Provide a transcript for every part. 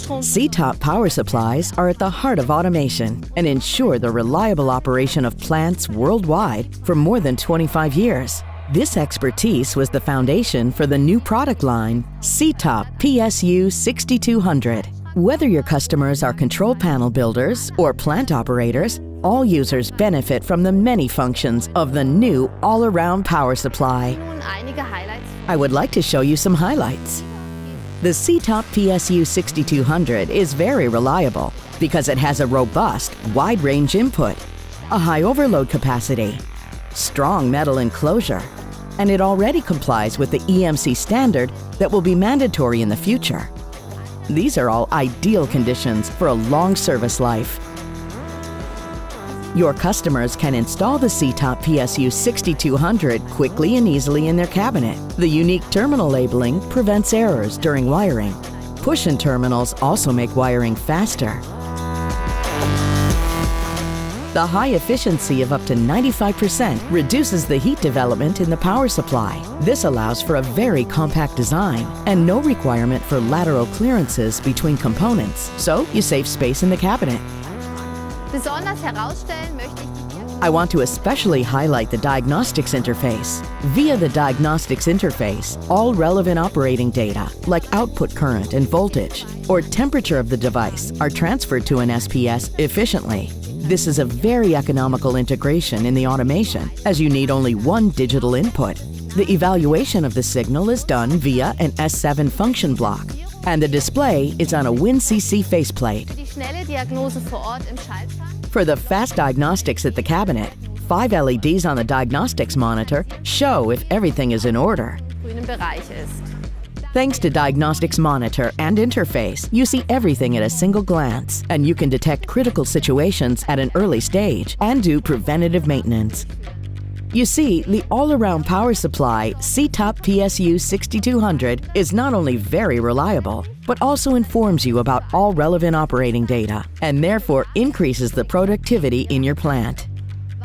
SITOP power supplies are at the heart of automation and ensure the reliable operation of plants worldwide for more than 25 years. This expertise was the foundation for the new product line, SITOP PSU6200. Whether your customers are control panel builders or plant operators, all users benefit from the many functions of the new all-around power supply. I would like to show you some highlights. The SITOP PSU6200 is very reliable because it has a robust, wide-range input, a high overload capacity, strong metal enclosure, and it already complies with the EMC standard that will be mandatory in the future. These are all ideal conditions for a long service life. Your customers can install the SITOP PSU6200 quickly and easily in their cabinet. The unique terminal labeling prevents errors during wiring. Push-in terminals also make wiring faster. The high efficiency of up to 95% reduces the heat development in the power supply. This allows for a very compact design and no requirement for lateral clearances between components, so you save space in the cabinet. I want to especially highlight the diagnostics interface. Via the diagnostics interface, all relevant operating data, like output current and voltage, or temperature of the device, are transferred to an SPS efficiently. This is a very economical integration in the automation, as you need only one digital input. The evaluation of the signal is done via an S7 function block, and the display is on a WinCC faceplate. For the fast diagnostics at the cabinet, 5 LEDs on the diagnostics monitor show if everything is in order. Thanks to Diagnostics Monitor and interface, you see everything at a single glance, and you can detect critical situations at an early stage and do preventative maintenance. You see, the all-around power supply SITOP PSU6200 is not only very reliable, but also informs you about all relevant operating data, and therefore increases the productivity in your plant.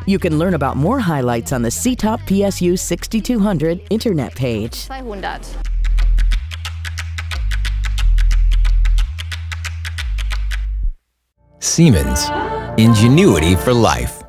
You can learn about more highlights on the SITOP PSU6200 internet page. Siemens. Ingenuity for life.